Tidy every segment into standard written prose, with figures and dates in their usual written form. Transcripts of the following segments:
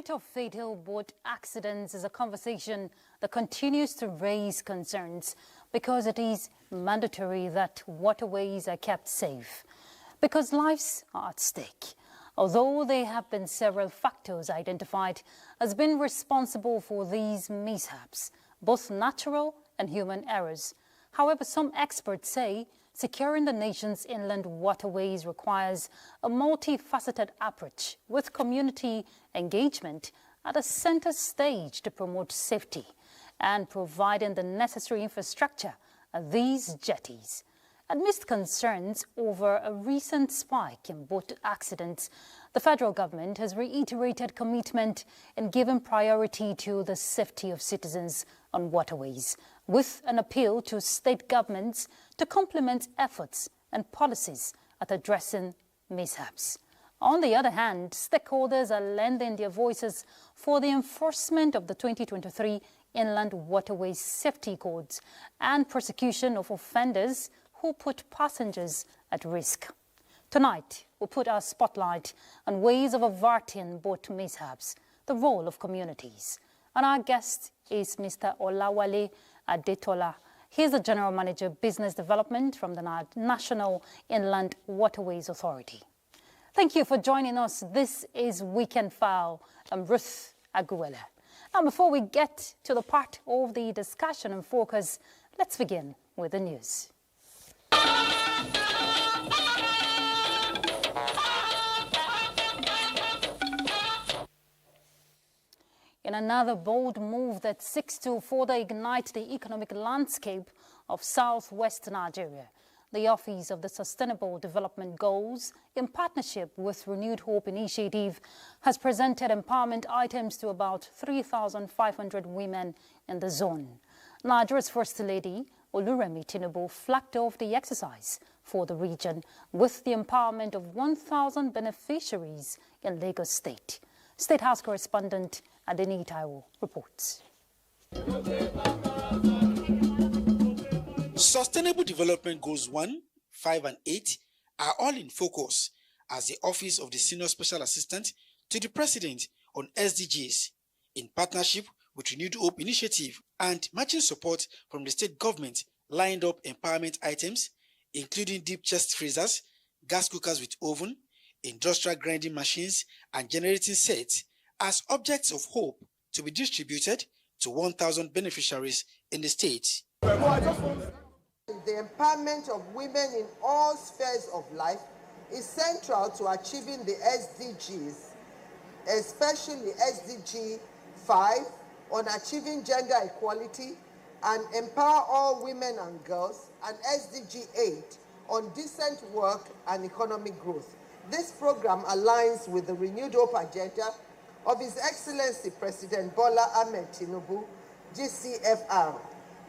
rate of fatal boat accidents is a conversation that continues to raise concerns because it is mandatory that waterways are kept safe, because lives are at stake. Although there have been several factors identified as being responsible for these mishaps, both natural and human errors. However, some experts say securing the nation's inland waterways requires a multifaceted approach with community engagement at a center stage to promote safety and providing the necessary infrastructure at these jetties. Amidst concerns over a recent spike in boat accidents, the federal government has reiterated commitment in giving priority to the safety of citizens on waterways, with an appeal to state governments to complement efforts and policies at addressing mishaps. On the other hand, stakeholders are lending their voices for the enforcement of the 2023 Inland Waterways Safety Codes and prosecution of offenders who put passengers at risk. Tonight, we'll put our spotlight on ways of averting boat mishaps, the role of communities. And our guest is Mr. Olawale Adetola. He's the General Manager of Business Development from the National Inland Waterways Authority. Thank you for joining us. This is Weekend File. I'm Ruth Aguela. Now, before we get to the part of the discussion and focus, let's begin with the news. In another bold move that seeks to further ignite the economic landscape of southwest Nigeria, the Office of the Sustainable Development Goals, in partnership with Renewed Hope Initiative, has presented empowerment items to about 3,500 women in the zone. Nigeria's First Lady, Oluremi Tinubu, flagged off the exercise for the region with the empowerment of 1,000 beneficiaries in Lagos State. State House correspondent Adeni Taiwo reports. Sustainable Development Goals 1, 5 and 8 are all in focus as the Office of the Senior Special Assistant to the President on SDGs, in partnership with Renewed Hope Initiative and matching support from the state government, lined up empowerment items, including deep chest freezers, gas cookers with oven, industrial grinding machines, and generating sets as objects of hope to be distributed to 1,000 beneficiaries in the state. The empowerment of women in all spheres of life is central to achieving the SDGs, especially SDG 5 on achieving gender equality and empower all women and girls, and SDG 8 on decent work and economic growth. This program aligns with the Renewed Hope agenda of His Excellency President Bola Ahmed Tinubu, GCFR,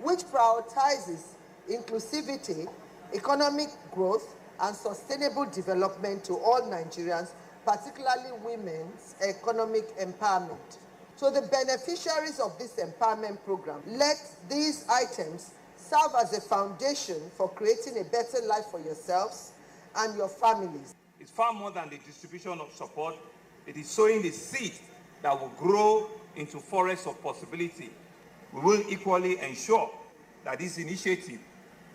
which prioritizes inclusivity, economic growth, and sustainable development to all Nigerians, particularly women's economic empowerment. So the beneficiaries of this empowerment program, let these items serve as a foundation for creating a better life for yourselves and your families. It's far more than the distribution of support. It is sowing the seed that will grow into forests of possibility. We will equally ensure that this initiative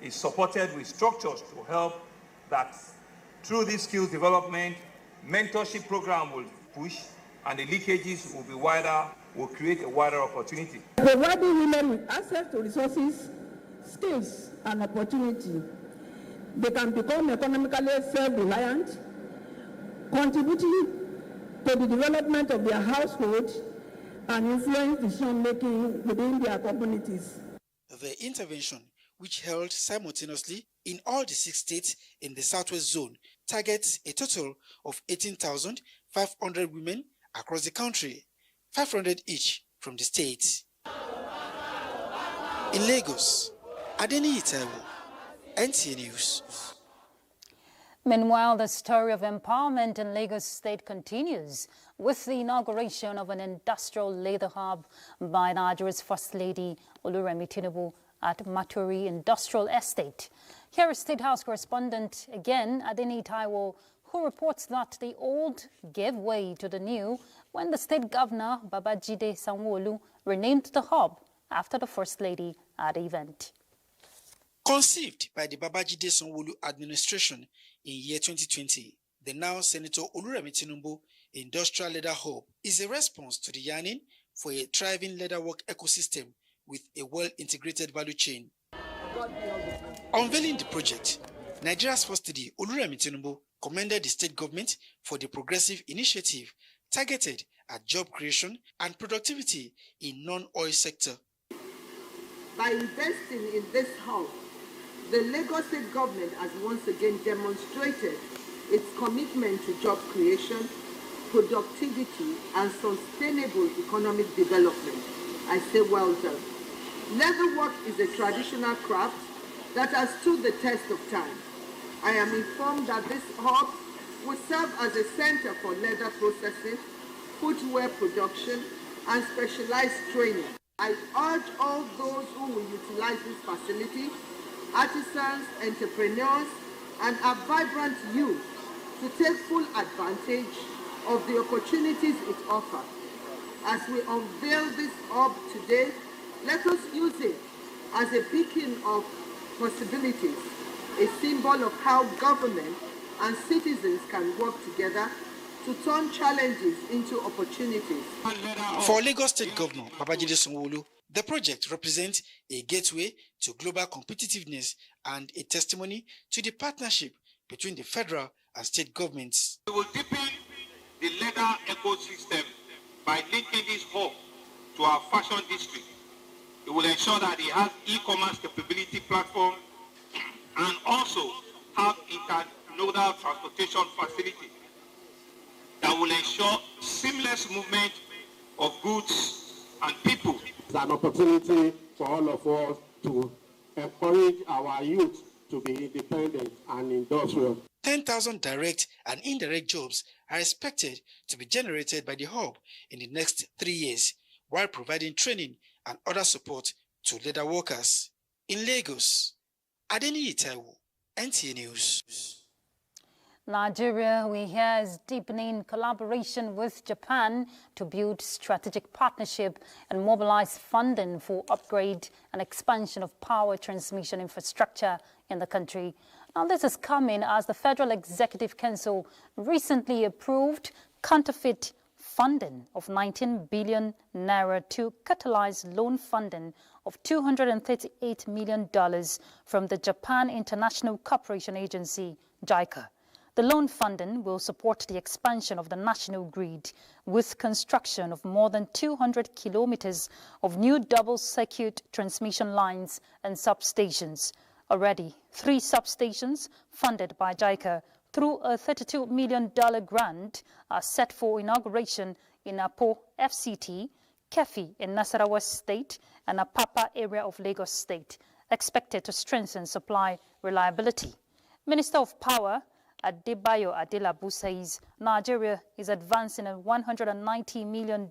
is supported with structures to help that through this skills development, mentorship program will push and the leakages will be wider, will create a wider opportunity. Providing women with access to resources, skills, and opportunity, they can become economically self-reliant, contributing to the development of their household and influence decision-making within their communities. The intervention, which held simultaneously in all the 6 states in the Southwest Zone, targets a total of 18,500 women across the country, 500 each from the states. In Lagos, Adeni Taiwo, NTA News. Meanwhile, the story of empowerment in Lagos State continues with the inauguration of an industrial leather hub by Nigeria's First Lady Oluremi Tinubu at Maturi Industrial Estate. Here is State House correspondent again, Adeni Taiwo, who reports that the old gave way to the new when the state governor, Babajide Sanwo-Olu, renamed the hub after the First Lady at the event. Conceived by the Babajide Sanwo-Olu administration in year 2020, the now Senator Oluremi Tinubu Industrial Leather Hub is a response to the yearning for a thriving leatherwork ecosystem with a well-integrated value chain. Unveiling the project, Nigeria's First Lady Oluremi Tinubu commended the state government for the progressive initiative targeted at job creation and productivity in non-oil sector. By investing in this hub, the Lagos State government has once again demonstrated its commitment to job creation, productivity, and sustainable economic development. I say well done. Leatherwork is a traditional craft that has stood the test of time. I am informed that this hub will serve as a center for leather processing, footwear production, and specialized training. I urge all those who will utilize this facility, artisans, entrepreneurs, and our vibrant youth to take full advantage of the opportunities it offers. As we unveil this hub today, let us use it as a beacon of possibilities, a symbol of how government and citizens can work together to turn challenges into opportunities. For Lagos State Governor Babajide Sanwo-Olu, the project represents a gateway to global competitiveness and a testimony to the partnership between the federal and state governments. We will deepen the leather ecosystem by linking this hub to our fashion district. It will ensure that it has e-commerce capability platform and also have internodal transportation facility that will ensure seamless movement of goods and people. It's an opportunity for all of us to encourage our youth to be independent and industrial. 10,000 direct and indirect jobs are expected to be generated by the hub in the next 3 years, while providing training and other support to leather workers. In Lagos, Adeniyi Taiwo, NTA News. Nigeria, we hear, is deepening collaboration with Japan to build strategic partnership and mobilize funding for upgrade and expansion of power transmission infrastructure in the country. Now, this is coming as the Federal Executive Council recently approved counterfeit funding of 19 billion naira to catalyze loan funding of $238 million from the Japan International Cooperation Agency, JICA. The loan funding will support the expansion of the national grid with construction of more than 200 kilometers of new double-circuit transmission lines and substations. Already, 3 substations funded by JICA through a $32 million grant are set for inauguration in Apo FCT, Kefi in Nasarawa State, and Apapa area of Lagos State, expected to strengthen supply reliability. Minister of Power Adebayo Adelabu says Nigeria is advancing a $190 million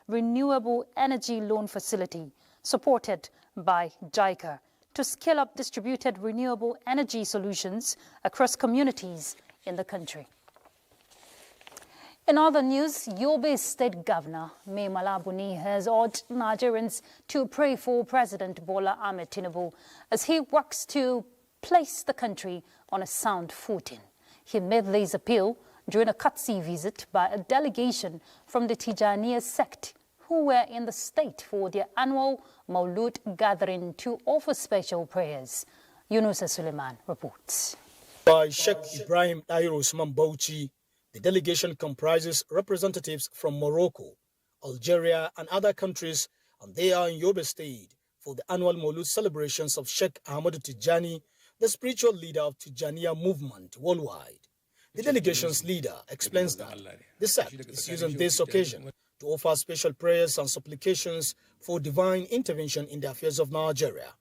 renewable energy loan facility supported by JICA to scale up distributed renewable energy solutions across communities in the country. In other news, Yobe State Governor Mai Mala Buni has urged Nigerians to pray for President Bola Ahmed Tinubu as he works to place the country on a sound footing. He made this appeal during a courtesy visit by a delegation from the Tijaniya sect who were in the state for their annual Maulud gathering to offer special prayers. Yunusa Suleiman reports. By Sheikh Ibrahim Tahir Usman Bauchi, the delegation comprises representatives from Morocco, Algeria and other countries, and they are in Yobe State for the annual Maulud celebrations of Sheikh Ahmadu Tijani, the spiritual leader of Tijaniya movement worldwide. The delegation's leader explains that the sect is using this occasion to offer special prayers and supplications for divine intervention in the affairs of Nigeria.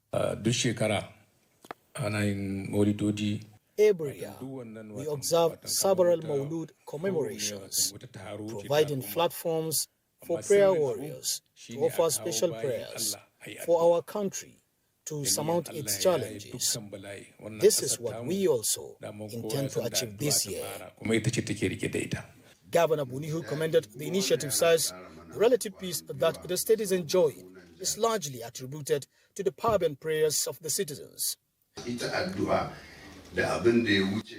Every year, we observe several Maulud commemorations, providing platforms for prayer warriors to offer special prayers for our country to surmount its challenges. This is what we also intend to achieve this year. Governor Bunihu commended the initiative, says the relative peace that the state is enjoying is largely attributed to the fervent prayers of the citizens.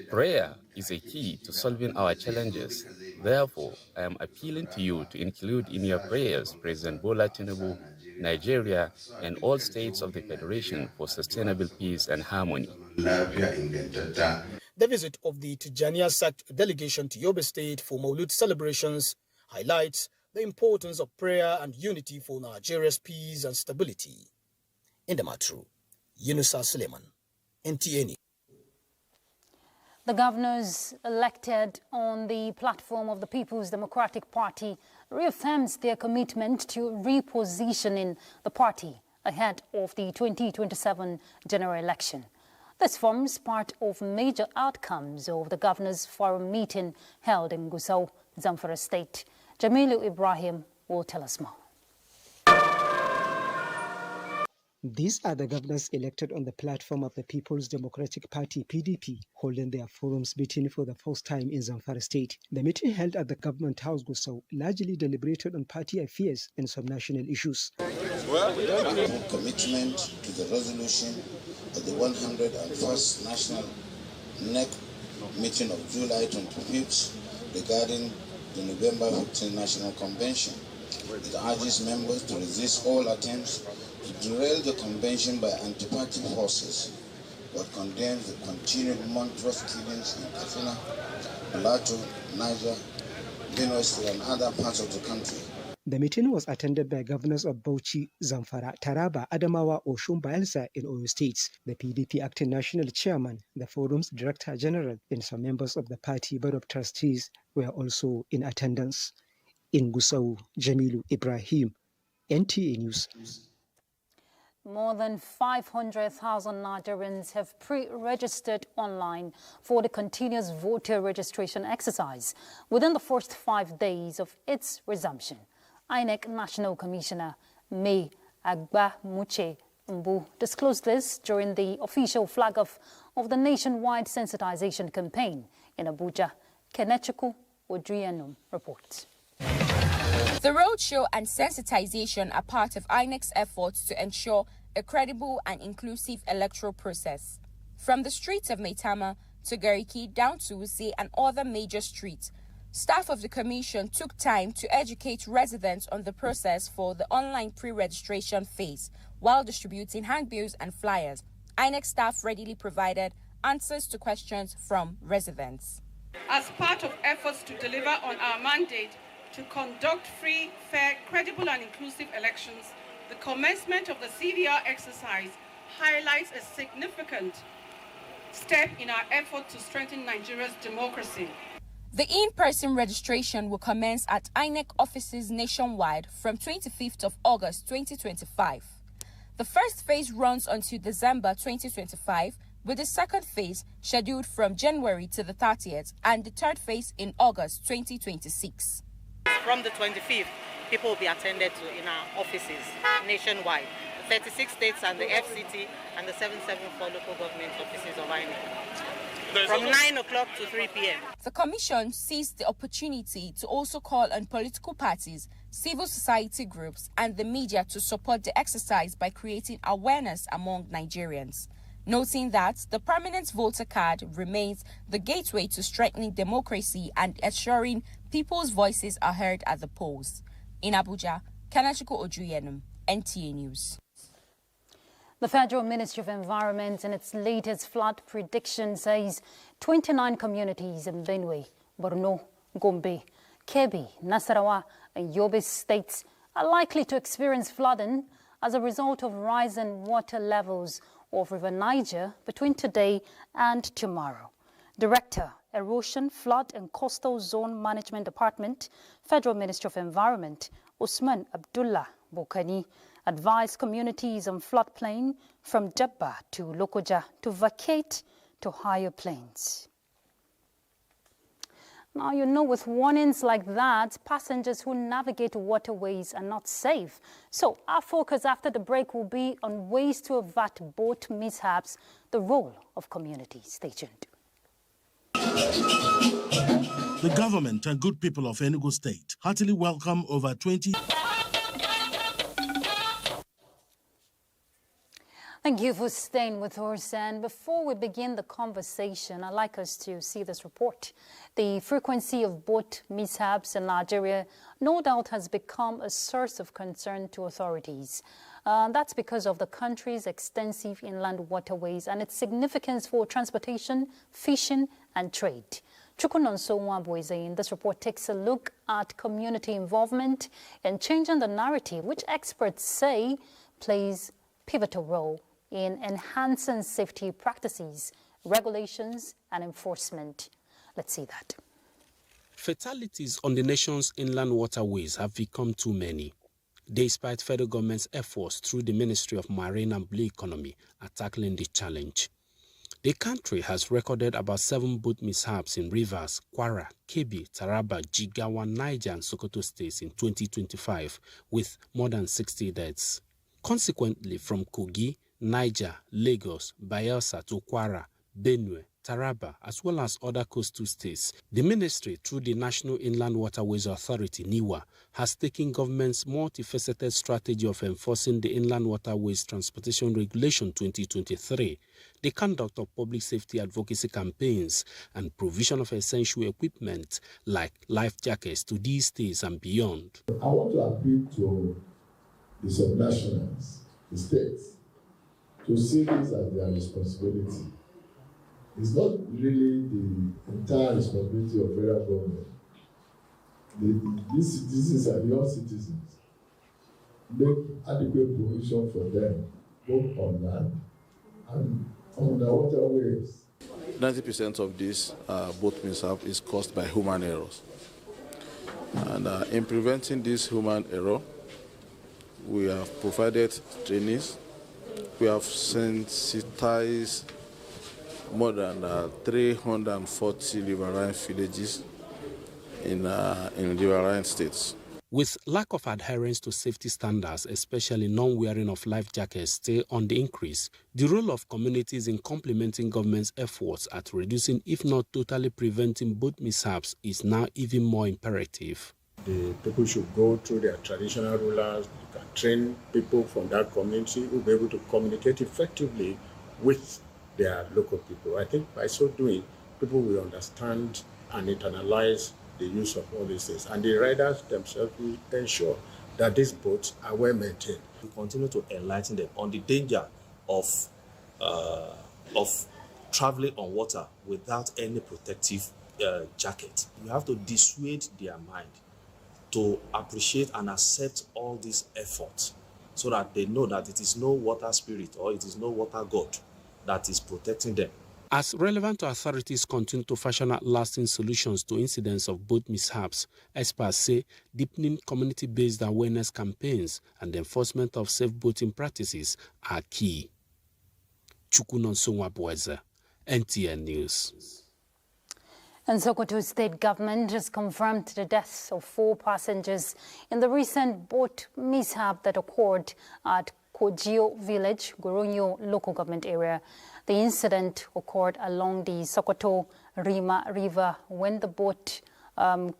Prayer is a key to solving our challenges. Therefore, I am appealing to you to include in your prayers President Bola Tinubu, Nigeria, and all states of the Federation for sustainable peace and harmony. The visit of the Tijaniya sect delegation to Yobe State for Maulud celebrations highlights the importance of prayer and unity for Nigeria's peace and stability. In the Matru, Yunusa Suleiman, NTA News. The governors elected on the platform of the People's Democratic Party reaffirms their commitment to repositioning the party ahead of the 2027 general election. This forms part of major outcomes of the Governors' Forum meeting held in Gusau, Zamfara State. Jamilu Ibrahim will tell us more. These are the governors elected on the platform of the People's Democratic Party, PDP, holding their forums meeting for the first time in Zamfara State. The meeting held at the Government House, Gusau, largely deliberated on party affairs and some national issues. Commitment to the resolution of the 101st National NEC meeting of July 25th regarding the November 15 National Convention. It urges members to resist all attempts to derail the convention by anti-party forces, but condemns the continued monstrous killings in Katsina, Plateau, Niger, Benue State, and other parts of the country. The meeting was attended by governors of Bauchi, Zamfara, Taraba, Adamawa, Oshun, Bayelsa in Oyo states, the PDP acting national chairman, the forum's director general, and some members of the party board of trustees were also in attendance. In Gusau, Jamilu Ibrahim, NTA News. More than 500,000 Nigerians have pre-registered online for the continuous voter registration exercise within the first 5 days of its resumption. INEC National Commissioner May Agbamuche Mbu disclosed this during the official flag-off of the nationwide sensitization campaign in Abuja. Kenechukwu Odrianum reports. The roadshow and sensitization are part of INEC's efforts to ensure a credible and inclusive electoral process. From the streets of Maitama to Gariki down to Wuse and other major streets, staff of the commission took time to educate residents on the process for the online pre-registration phase while distributing handbills and flyers. INEC staff readily provided answers to questions from residents. As part of efforts to deliver on our mandate to conduct free, fair, credible and inclusive elections, the commencement of the CVR exercise highlights a significant step in our effort to strengthen Nigeria's democracy. The in-person registration will commence at INEC offices nationwide from 25th of August 2025. The first phase runs until December 2025, with the second phase scheduled from January to the 30th and the third phase in August 2026. From the 25th, people will be attended to in our offices nationwide, the 36 states and the FCT and the 774 local government offices of INEC. From 9 o'clock to 3 p.m. The Commission seized the opportunity to also call on political parties, civil society groups and the media to support the exercise by creating awareness among Nigerians, noting that the permanent voter card remains the gateway to strengthening democracy and ensuring people's voices are heard at the polls. In Abuja, Kenechukwu Odrianum, NTA News. The Federal Ministry of Environment in its latest flood prediction says 29 communities in Benue, Borno, Gombe, Kebbi, Nasarawa and Yobe states are likely to experience flooding as a result of rising water levels of River Niger between today and tomorrow. Director, Erosion, Flood and Coastal Zone Management Department, Federal Ministry of Environment, Usman Abdullah Bokani, advised communities on floodplain from Jabba to Lokoja to vacate to higher plains. Now, you know, with warnings like that, passengers who navigate waterways are not safe. So our focus after the break will be on ways to avert boat mishaps, the role of communities. Stay tuned. The government and good people of Enugu State heartily welcome over 20... Thank you for staying with us. And before we begin the conversation, I'd like us to see this report. The frequency of boat mishaps in Nigeria no doubt has become a source of concern to authorities. That's because of the country's extensive inland waterways and its significance for transportation, fishing, and trade. Chukunonso Nwabweze, this report takes a look at community involvement in changing the narrative, which experts say plays a pivotal role in enhancing safety practices, regulations, and enforcement. Let's see that. Fatalities on the nation's inland waterways have become too many, despite federal government's efforts through the Ministry of Marine and Blue Economy at tackling the challenge. The country has recorded about 7 boat mishaps in Rivers, Kwara, Kebbi, Taraba, Jigawa, Niger, and Sokoto states in 2025, with more than 60 deaths. Consequently, from Kogi, Niger, Lagos, Bayelsa to Kwara, Benue, Taraba, as well as other coastal states, the ministry, through the National Inland Waterways Authority, NIWA, has taken government's multifaceted strategy of enforcing the Inland Waterways Transportation Regulation 2023, the conduct of public safety advocacy campaigns, and provision of essential equipment like life jackets to these states and beyond. I want to appeal to the subnationals, the states, to see this as their responsibility. It's not really the entire responsibility of federal government. These citizens are your citizens. Make adequate provision for them, both on land and on the waterways. 90% of this boat mishap is caused by human errors. And in preventing this human error, we have provided trainings. We have sensitized more than 340 riverine villages in riverine states. With lack of adherence to safety standards, especially non-wearing of life jackets, still on the increase, the role of communities in complementing government's efforts at reducing, if not totally preventing, boat mishaps is now even more imperative. The people should go through their traditional rulers. You can train people from that community who will be able to communicate effectively with their local people. I think by so doing, people will understand and internalize the use of all these things. And the riders themselves will ensure that these boats are well maintained. We continue to enlighten them on the danger of traveling on water without any protective jacket. You have to dissuade their mind to appreciate and accept all these efforts so that they know that it is no water spirit or it is no water god that is protecting them. As relevant authorities continue to fashion out lasting solutions to incidents of boat mishaps, experts say deepening community-based awareness campaigns and the enforcement of safe boating practices are key. Chukunonso Nwabweze, NTA News. And Sokoto State government has confirmed the deaths of 4 passengers in the recent boat mishap that occurred at Kojio Village, Goronyo local government area. The incident occurred along the Sokoto Rima River when the boat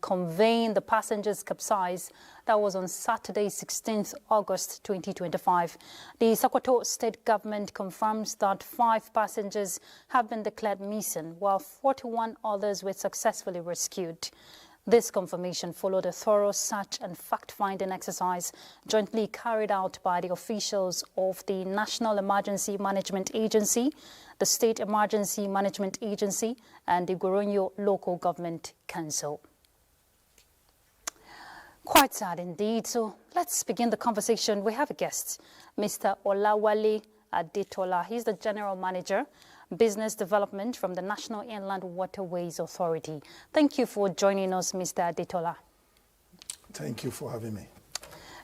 conveying the passengers capsized. That was on Saturday, 16th August 2025. The Sokoto State government confirms that 5 passengers have been declared missing, while 41 others were successfully rescued. This confirmation followed a thorough search and fact-finding exercise jointly carried out by the officials of the National Emergency Management Agency, the State Emergency Management Agency, and the Goronyo Local Government Council. Quite sad indeed. So let's begin the conversation. We have a guest, Mr. Olawale Adetola. He's the General Manager, Business Development from the National Inland Waterways Authority. Thank you for joining us, Mr. Adetola. Thank you for having me.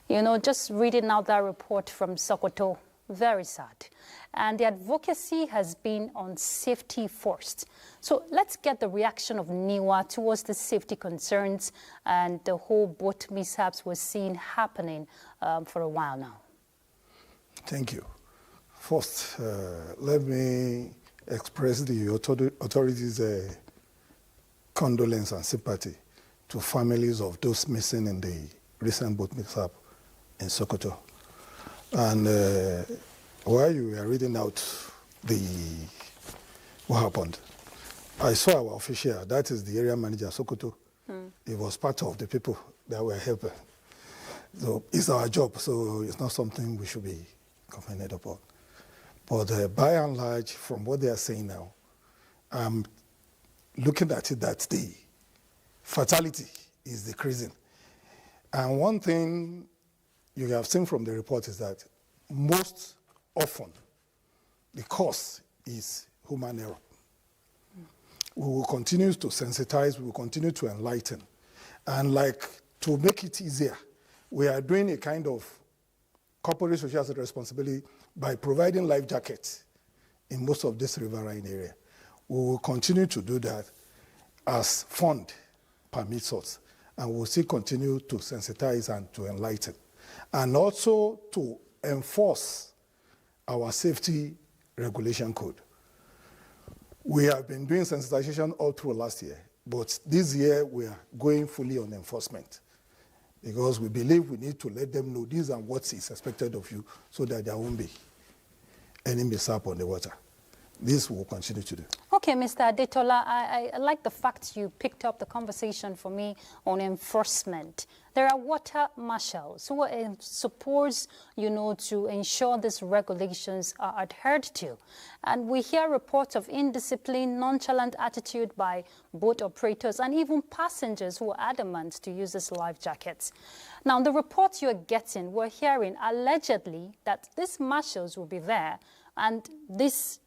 You know, just reading out that report from Sokoto, Very sad. And the advocacy has been on safety first. So let's get the reaction of NIWA towards the safety concerns and the whole boat mishaps we're seeing happening for a while now. Thank you. First, let me express the authorities' condolence and sympathy to families of those missing in the recent boat mishap in Sokoto. And while you were reading out what happened, I saw our official, that is the area manager, Sokoto. He was part of the people that were helping. So it's our job, so it's not something we should be commented upon. But by and large, from what they are saying now, I'm looking at it that the fatality is decreasing. And one thing you have seen from the report is that most often the cause is human error. We will continue to sensitize, we will continue to enlighten. And like to make it easier, we are doing a kind of corporate social responsibility by providing life jackets in most of this riverine area. We will continue to do that as fund permits us. And we'll still continue to sensitize and to enlighten. And also to enforce our safety regulation code. We have been doing sensitization all through last year, but this year we are going fully on enforcement because we believe we need to let them know these are what is expected of you so that there won't be any mishap on the water. This will continue to do. Okay, Mr. Adetola, I like the fact you picked up the conversation for me on enforcement. There are water marshals who are supposed, to ensure these regulations are adhered to. And we hear reports of indiscipline, nonchalant attitude by boat operators and even passengers who are adamant to use these life jackets. Now, the reports you're getting, we're hearing allegedly that these marshals will be there and this,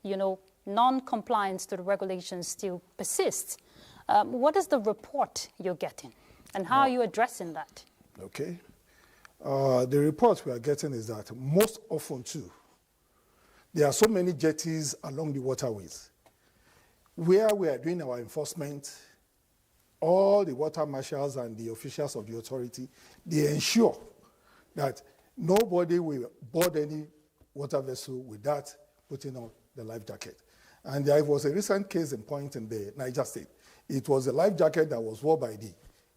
non-compliance to the regulations still persists. What is the report you're getting, and how are you addressing that? Okay. The report we are getting is that most often, too, there are so many jetties along the waterways where we are doing our enforcement. All the water marshals and the officials of the authority, they ensure that nobody will board any water vessel without putting on the life jacket. And there was a recent case in point in the Niger State. It was a life jacket that was worn by the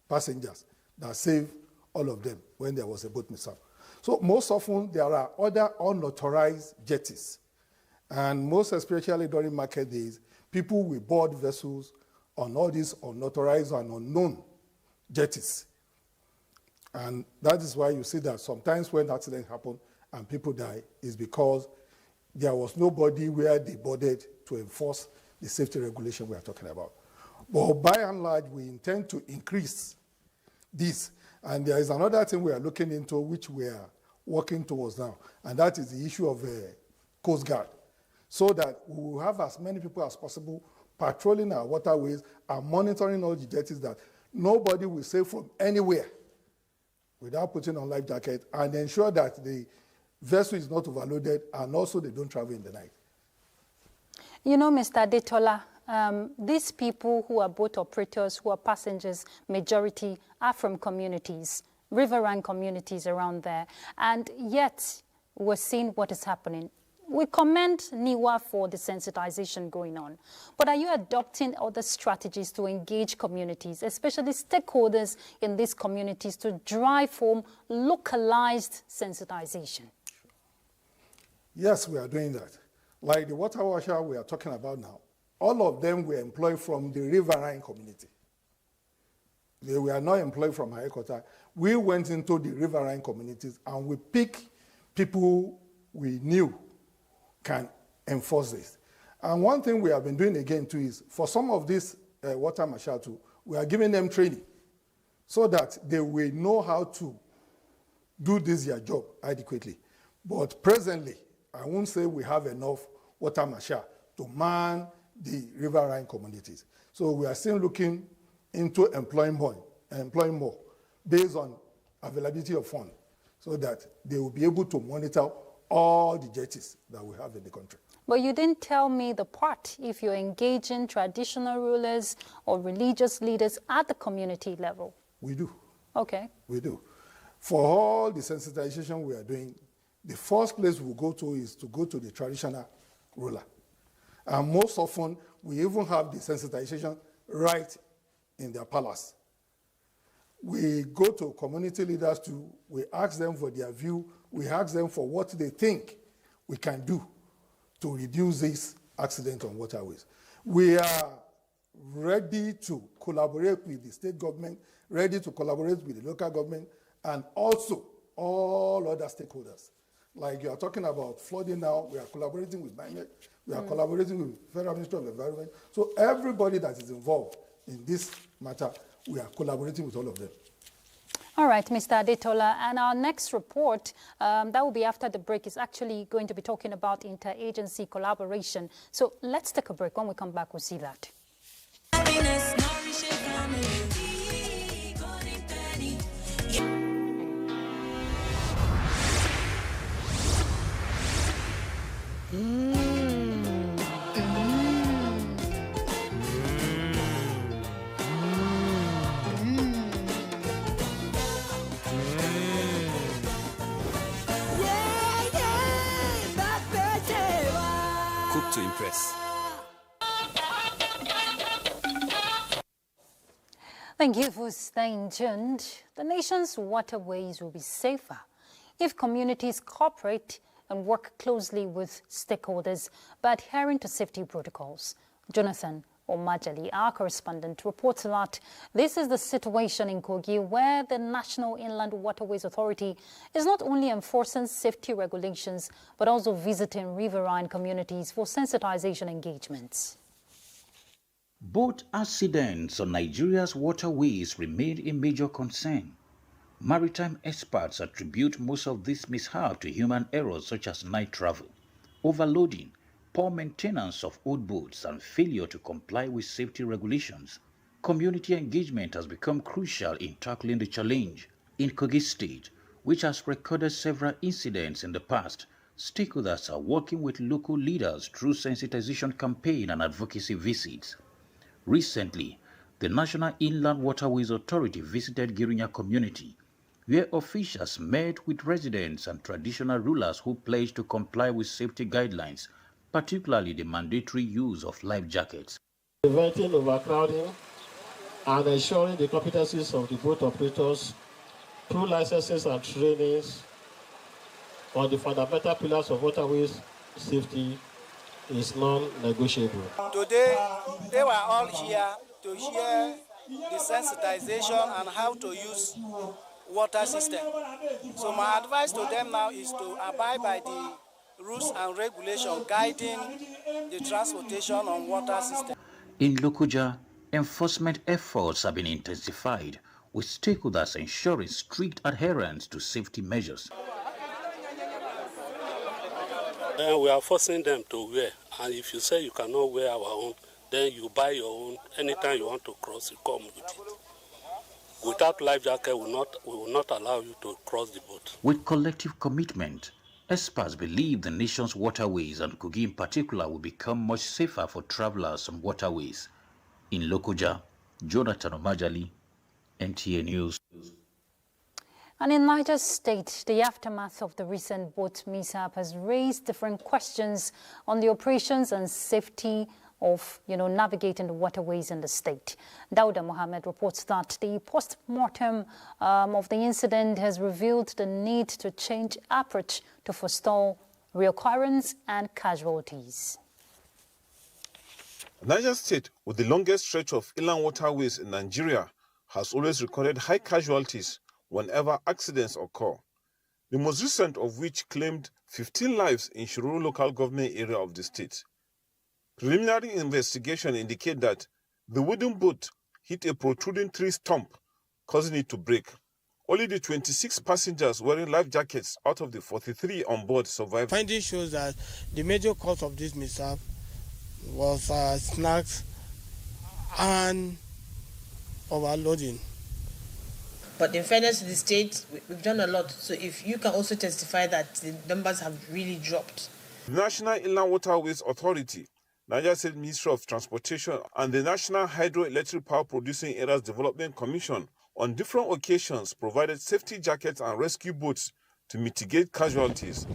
passengers that saved all of them when there was a boat mishap. So most often there are other unauthorized jetties. And most especially during market days, people will board vessels on all these unauthorized and unknown jetties. And that is why you see that sometimes when accidents happen and people die, is because there was nobody where they boarded to enforce the safety regulation we are talking about. But by and large, we intend to increase this. And there is another thing we are looking into, which we are working towards now, and that is the issue of Coast Guard, so that we will have as many people as possible patrolling our waterways and monitoring all the jetties, that nobody will sail from anywhere without putting on life jacket, and ensure that the vessel is not overloaded, and also they don't travel in the night. Mr. Adetola, these people who are boat operators, who are passengers, majority are from communities, riverine communities around there, and yet we're seeing what is happening. We commend NIWA for the sensitization going on, but are you adopting other strategies to engage communities, especially stakeholders in these communities, to drive home localized sensitization? Yes, we are doing that. Like the water washer we are talking about now, all of them were employed from the riverine community. They were not employed from headquarters. We went into the riverine communities and we picked people we knew can enforce this. And one thing we have been doing again too is, for some of these water marshal too, we are giving them training so that they will know how to do this their job adequately. But presently, I won't say we have enough water marshal to man the riverine communities. So we are still looking into employing more based on availability of funds, so that they will be able to monitor all the jetties that we have in the country. But you didn't tell me the part if you're engaging traditional rulers or religious leaders at the community level. We do. Okay. We do. For all the sensitization we are doing, the first place we go to is to go to the traditional ruler. And most often, we even have the sensitization right in their palace. We go to community leaders too. We ask them for their view. We ask them for what they think we can do to reduce this accident on waterways. We are ready to collaborate with the state government, ready to collaborate with the local government, and also all other stakeholders. Like you are talking about flooding now, we are collaborating with NIMET, we are collaborating with Federal Ministry of Environment. So everybody that is involved in this matter, we are collaborating with all of them. All right, Mr. Adetola, and our next report, that will be after the break, is actually going to be talking about interagency collaboration. So let's take a break. When we come back, we'll see that. Cook to impress. Thank you for staying tuned. The nation's waterways will be safer if communities cooperate and work closely with stakeholders by adhering to safety protocols. Jonathan Omajali, our correspondent, reports that this is the situation in Kogi, where the National Inland Waterways Authority is not only enforcing safety regulations, but also visiting riverine communities for sensitization engagements. Boat accidents on Nigeria's waterways remain a major concern. Maritime experts attribute most of this mishap to human errors such as night travel, overloading, poor maintenance of old boats, and failure to comply with safety regulations. Community engagement has become crucial in tackling the challenge. In Kogi State, which has recorded several incidents in the past, stakeholders are working with local leaders through sensitization campaign and advocacy visits. Recently, the National Inland Waterways Authority visited Girinya community, where officials met with residents and traditional rulers who pledged to comply with safety guidelines, particularly the mandatory use of life jackets. Preventing overcrowding and ensuring the competencies of the boat operators through licenses and trainings on the fundamental pillars of waterways safety is non-negotiable. Today, they were all here to hear the sensitization and how to use water system. So my advice to them now is to abide by the rules and regulations guiding the transportation on water system. In Lokoja, enforcement efforts have been intensified, with stakeholders ensuring strict adherence to safety measures. We are forcing them to wear, and if you say you cannot wear our own, then you buy your own. Anytime you want to cross, you come with it. Without life jacket, we will not allow you to cross the boat. With collective commitment, experts believe the nation's waterways, and Kogi in particular, will become much safer for travelers on waterways. In Lokoja, Jonathan Omajali, NTA News. And in Niger State, the aftermath of the recent boat mishap has raised different questions on the operations and safety of, navigating the waterways in the state. Dauda Mohammed reports that the post-mortem of the incident has revealed the need to change approach to forestall reoccurrence and casualties. Niger State, with the longest stretch of inland waterways in Nigeria, has always recorded high casualties whenever accidents occur, the most recent of which claimed 15 lives in Shiroro local government area of the state. Preliminary investigation indicate that the wooden boat hit a protruding tree stump, causing it to break. Only the 26 passengers wearing life jackets out of the 43 on board survived. Finding shows that the major cause of this mishap was snacks and overloading. But in fairness to the state, we've done a lot. So if you can also testify that the numbers have really dropped. The National Inland Waterways Authority, Nigeria State Ministry of Transportation, and the National Hydroelectric Power Producing Areas Development Commission on different occasions provided safety jackets and rescue boats to mitigate casualties.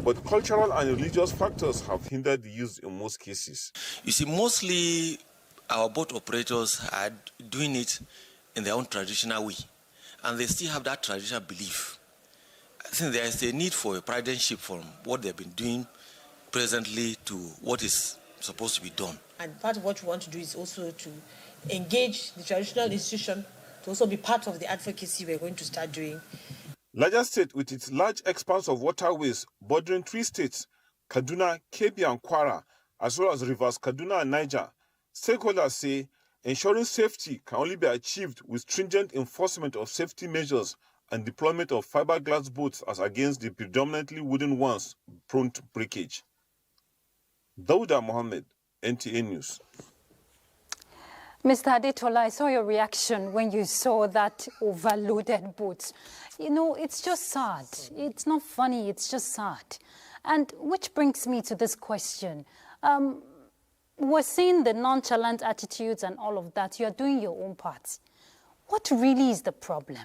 But cultural and religious factors have hindered the use in most cases. You see, mostly our boat operators are doing it in their own traditional way, and they still have that traditional belief. I think there is a need for a paradigm shift from what they've been doing presently to what is supposed to be done. And part of what we want to do is also to engage the traditional institution to also be part of the advocacy we're going to start doing. Niger State, with its large expanse of waterways bordering 3 states, Kaduna, Kebbi and Kwara, as well as rivers Kaduna and Niger, stakeholders say ensuring safety can only be achieved with stringent enforcement of safety measures and deployment of fiberglass boats as against the predominantly wooden ones prone to breakage. Dauda Mohammed, NTA News. Mr. Adetola, I saw your reaction when you saw that overloaded boats. You know, it's just sad. It's not funny, it's just sad. And which brings me to this question. We're seeing the nonchalant attitudes and all of that. You're doing your own part. What really is the problem?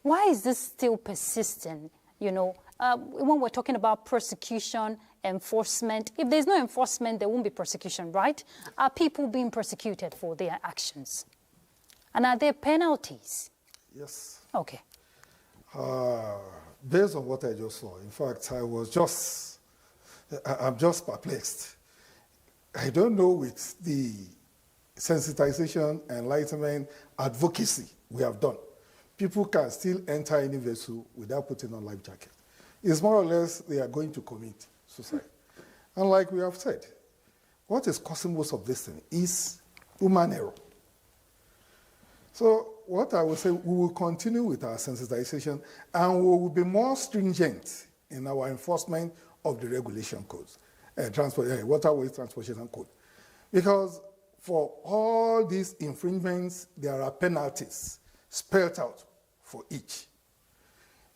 Why is this still persistent? You know, when we're talking about persecution, enforcement, if there's no enforcement, there won't be persecution, right? Are people being persecuted for their actions? And are there penalties? Yes. Okay. Based on what I just saw, in fact, I'm just perplexed. I don't know, with the sensitization, enlightenment, advocacy we have done, people can still enter any vessel without putting on life jacket. It's more or less they are going to commit suicide. And like we have said, what is causing most of this thing is human error. So what I would say, we will continue with our sensitization and we will be more stringent in our enforcement of the regulation codes, waterways transportation code. Because for all these infringements, there are penalties spelled out for each.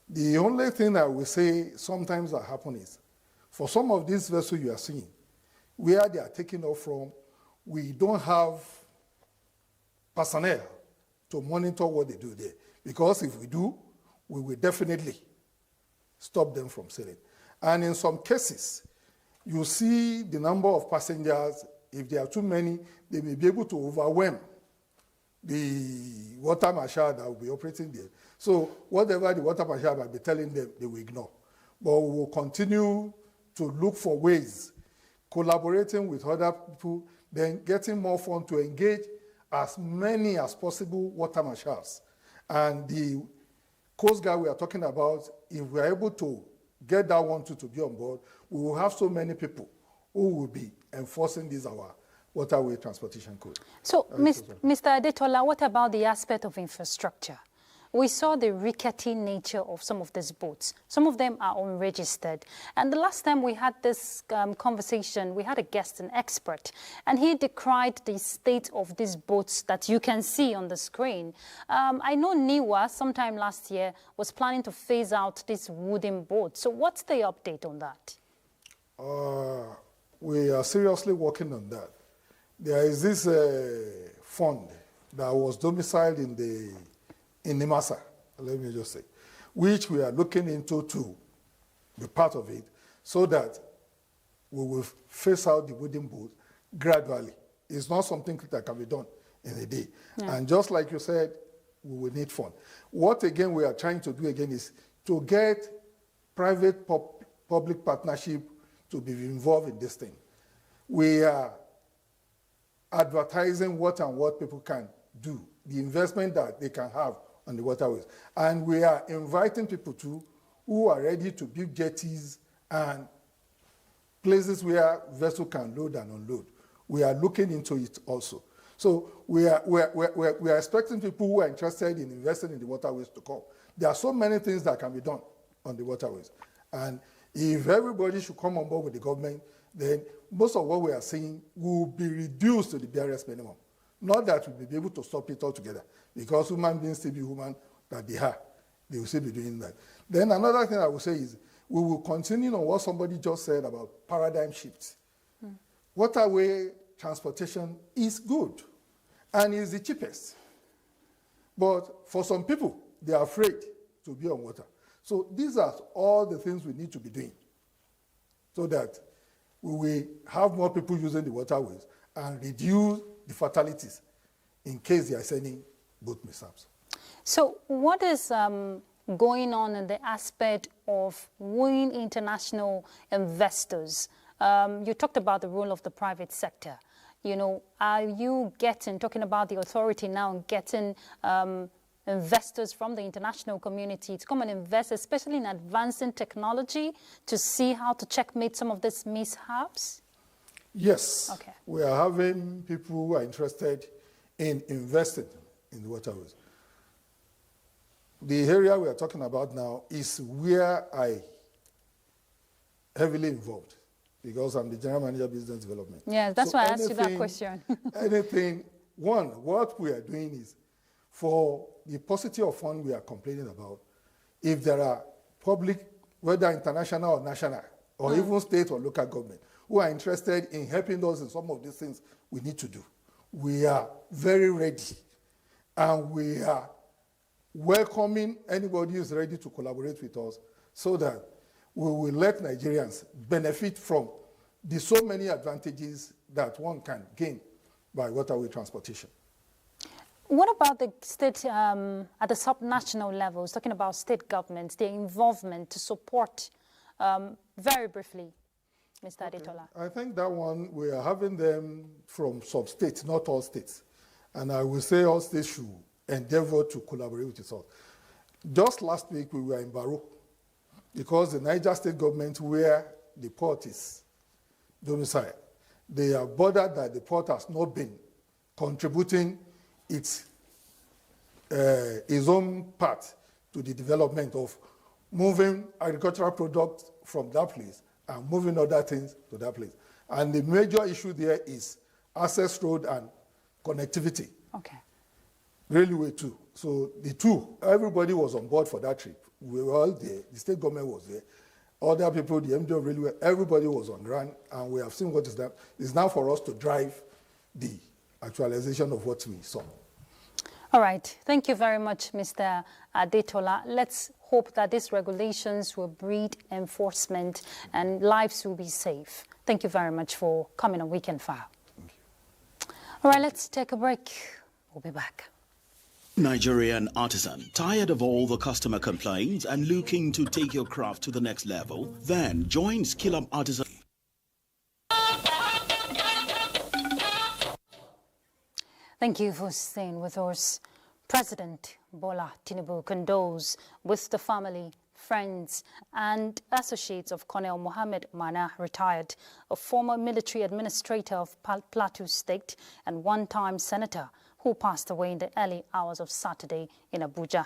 The only thing I will say sometimes that happens is, for some of these vessels you are seeing, where they are taking off from, we don't have personnel to monitor what they do there. Because if we do, we will definitely stop them from sailing. And in some cases, you see the number of passengers, if there are too many, they may be able to overwhelm the water marshal that will be operating there. So whatever the water marshal might be telling them, they will ignore. But we will continue to look for ways, collaborating with other people, then getting more funds to engage as many as possible water marshals. And the Coast Guard we are talking about, if we are able to get that one to be on board, we will have so many people who will be enforcing this our waterway transportation code. So, Mr. Adetola, what about the aspect of infrastructure? We saw the rickety nature of some of these boats. Some of them are unregistered. And the last time we had this conversation, we had a guest, an expert, and he decried the state of these boats that you can see on the screen. I know NIWA, sometime last year, was planning to phase out these wooden boats. So what's the update on that? We are seriously working on that. There is this fund that was domiciled in NIMASA, let me just say, which we are looking into to be part of it so that we will phase out the wooden boat gradually. It's not something that can be done in a day. Yeah. And just like you said, we will need fund. What again we are trying to do again is to get private public partnership to be involved in this thing. We are advertising what people can do, the investment that they can have on the waterways. And we are inviting people who are ready to build jetties and places where vessels can load and unload. We are looking into it also. So we are expecting people who are interested in investing in the waterways to come. There are so many things that can be done on the waterways. And if everybody should come on board with the government, then most of what we are seeing will be reduced to the barest minimum. Not that we'll be able to stop it altogether, because human beings still be human that they are. they will still be doing that. Then another thing I will say is we will continue on what somebody just said about paradigm shifts. Waterway transportation is good and is the cheapest. But for some people, they are afraid to be on water. So these are all the things we need to be doing so that we will have more people using the waterways and reduce the fatalities in case there is any boat mishaps. So what is going on in the aspect of wooing international investors? You talked about the role of the private sector. You know, are you talking about the authority now, getting investors from the international community to come and invest, especially in advancing technology, to see how to checkmate some of these mishaps? Yes. Okay. We are having people who are interested in investing in the waterways. The area we are talking about now is where I heavily involved because I'm the general manager of business development. Yeah, that's why I asked you that question. What we are doing is for the paucity of funds we are complaining about, if there are public, whether international or national, or even state or local government, who are interested in helping us in some of these things we need to do, we are very ready. And we are welcoming anybody who is ready to collaborate with us so that we will let Nigerians benefit from the so many advantages that one can gain by waterway transportation. What about the state, at the subnational levels, talking about state governments, their involvement to support, very briefly, Mr. Adetola? I think that one, we are having them from some states, not all states. And I will say all states should endeavor to collaborate with us. Just last week, we were in Baro because the Niger state government, where the port is domiciled, they are bothered that the port has not been contributing its own part to the development of moving agricultural products from that place and moving other things to that place. And the major issue there is access road and connectivity. Okay. Railway too. So the two, everybody was on board for that trip. We were all there. The state government was there. Other people, the MD of Railway, everybody was on ground, and we have seen what is that. It's now for us to drive the actualization of what we saw. All right. Thank you very much, Mr. Adetola. Let's hope that these regulations will breed enforcement and lives will be safe. Thank you very much for coming on Weekend File. Thank you. All right, let's take a break. We'll be back. Nigerian artisan, tired of all the customer complaints and looking to take your craft to the next level? Then join Skill Up Artisan. Thank you for staying with us. President Bola Tinubu condoles with the family, friends and associates of Colonel Mohammed Mana, retired, a former military administrator of Plateau State and one-time senator who passed away in the early hours of Saturday in Abuja.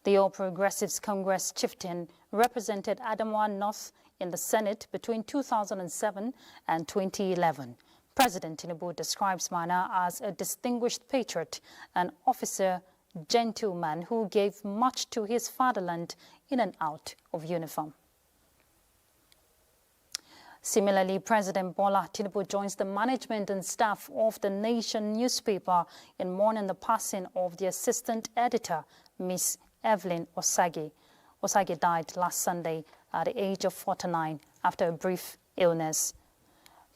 The All Progressives Congress chieftain represented Adamawa North in the Senate between 2007 and 2011. President Tinubu describes Mana as a distinguished patriot, an officer, gentleman who gave much to his fatherland in and out of uniform. Similarly, President Bola Tinubu joins the management and staff of the Nation newspaper in mourning the passing of the assistant editor, Miss Evelyn Osage. Osage died last Sunday at the age of 49 after a brief illness.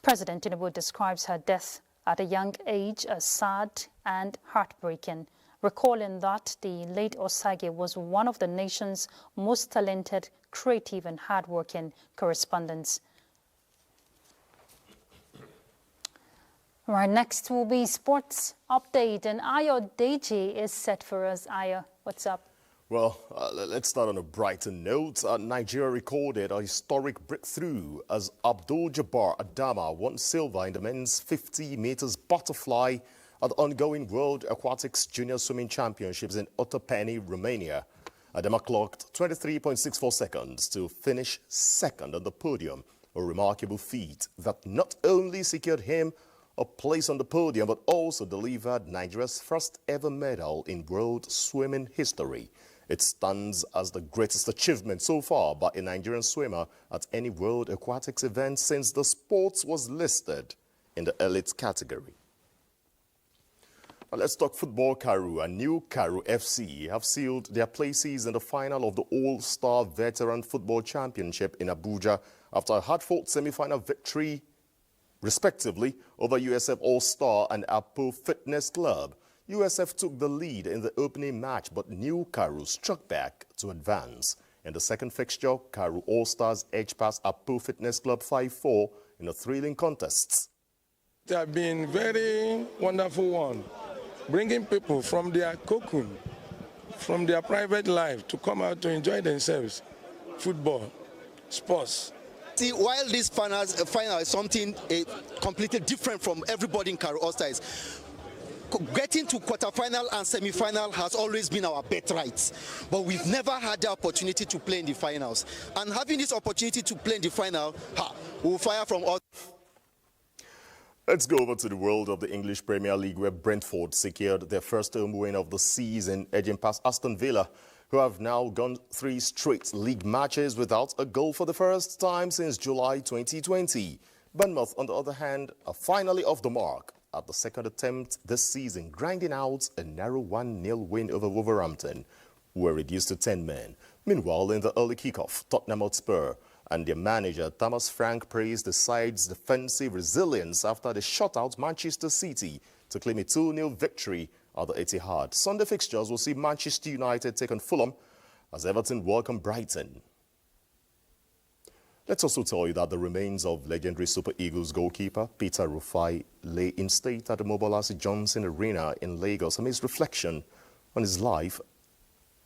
President Tinubu describes her death at a young age as sad and heartbreaking, recalling that the late Osage was one of the nation's most talented, creative and hardworking correspondents. All right, next will be sports update, and Ayo Deji is set for us. Ayo, what's up? Well, let's start on a brighter note. Nigeria recorded a historic breakthrough as Abdul-Jabbar Adama won silver in the men's 50 meters butterfly at the ongoing World Aquatics Junior Swimming Championships in Otopeni, Romania. Adama clocked 23.64 seconds to finish second on the podium, a remarkable feat that not only secured him a place on the podium, but also delivered Nigeria's first ever medal in world swimming history. It stands as the greatest achievement so far by a Nigerian swimmer at any World Aquatics event since the sport was listed in the elite category. Now let's talk football. Karu and New Karu FC have sealed their places in the final of the All-Star Veteran Football Championship in Abuja after a hard-fought semi-final victory, respectively, over USF All-Star and Apo Fitness Club. USF took the lead in the opening match, but New Karu struck back to advance. In the second fixture, Karu All-Stars edged past Apo Fitness Club 5-4 in a thrilling contest. It has been very wonderful one, bringing people from their cocoon, from their private life to come out to enjoy themselves, football, sports. See, while this final is something completely different from everybody in Karu All-Stars, getting to quarterfinal and semi-final has always been our birthright, but we've never had the opportunity to play in the finals. And having this opportunity to play in the final, we'll fire from all. Let's go over to the world of the English Premier League, where Brentford secured their first home win of the season, edging past Aston Villa, who have now gone 3 straight league matches without a goal for the first time since July 2020. Bournemouth, on the other hand, are finally off the mark at the second attempt this season, grinding out a narrow 1-0 win over Wolverhampton, who were reduced to 10 men. Meanwhile, in the early kickoff, Tottenham Hotspur and their manager Thomas Frank praised the side's defensive resilience after they shut out Manchester City to claim a 2-0 victory at the Etihad. Sunday fixtures will see Manchester United take on Fulham as Everton welcome Brighton. Let's also tell you that the remains of legendary Super Eagles goalkeeper Peter Rufai lay in state at the Mobolasi Johnson Arena in Lagos amidst reflection on his life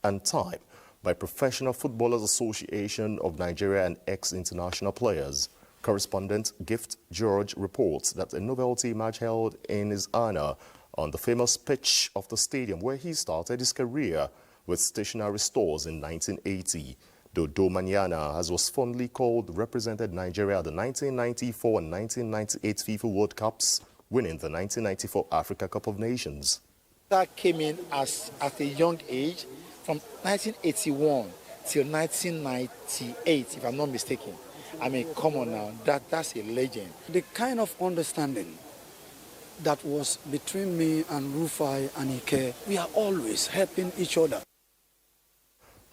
and time by Professional Footballers Association of Nigeria and ex-international players. Correspondent Gift George reports that a novelty match held in his honor on the famous pitch of the stadium where he started his career with stationery stores in 1980. Dodo Manana, as was fondly called, represented Nigeria at the 1994 and 1998 FIFA World Cups, winning the 1994 Africa Cup of Nations. That came in at a young age, from 1981 till 1998, if I'm not mistaken. I mean, come on now, that's a legend. The kind of understanding that was between me and Rufai and Ike, we are always helping each other.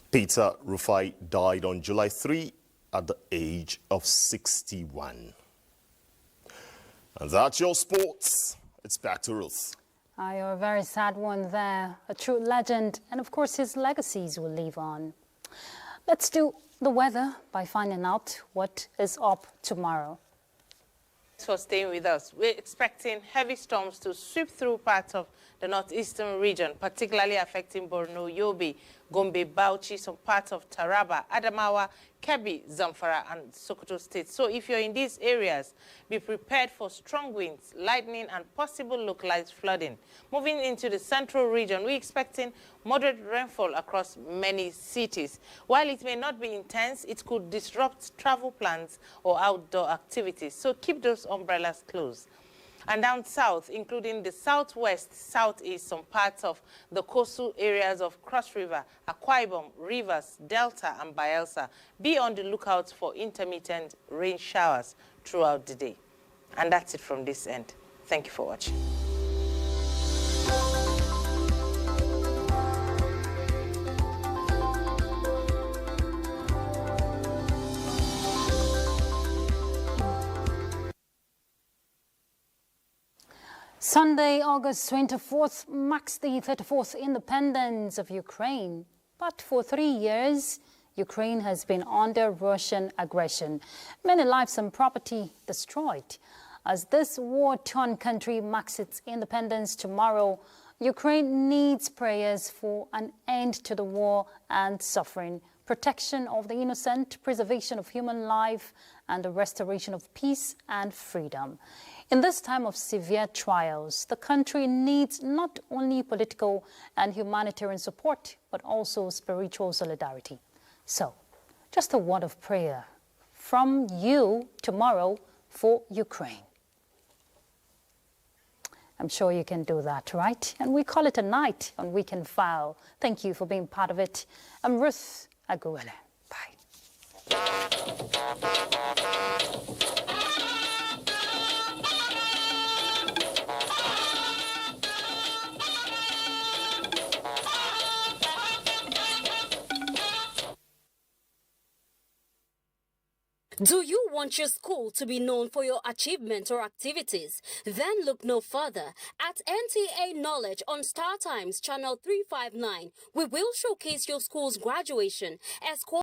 Peter Rufai died on July 3 at the age of 61. And that's your sports. It's back to Ruth. You're a very sad one there. A true legend, and of course his legacies will live on. Let's do the weather by finding out what is up tomorrow. Thanks for staying with us. We're expecting heavy storms to sweep through parts of the northeastern region, particularly affecting Borno, Yobe, Gombe, Bauchi, some parts of Taraba, Adamawa, Kebbi, Zamfara, and Sokoto states. So if you're in these areas, be prepared for strong winds, lightning, and possible localized flooding. Moving into the central region, we're expecting moderate rainfall across many cities. While it may not be intense, it could disrupt travel plans or outdoor activities. So keep those umbrellas close. And down south, including the southwest, southeast, some parts of the coastal areas of Cross River, Akwa Ibom, Rivers, Delta, and Bayelsa, be on the lookout for intermittent rain showers throughout the day. And that's it from this end. Thank you for watching. Sunday, August 24th, marks the 34th independence of Ukraine. But for 3 years, Ukraine has been under Russian aggression. Many lives and property destroyed. As this war-torn country marks its independence tomorrow, Ukraine needs prayers for an end to the war and suffering, protection of the innocent, preservation of human life, and the restoration of peace and freedom. In this time of severe trials, the country needs not only political and humanitarian support, but also spiritual solidarity. So, just a word of prayer from you tomorrow for Ukraine. I'm sure you can do that, right? And we call it a night on Weekend File. Thank you for being part of it. I'm Ruth Aguele. Bye. Do you want your school to be known for your achievements or activities? Then look no further. At NTA Knowledge on Star Times Channel 359, we will showcase your school's graduation,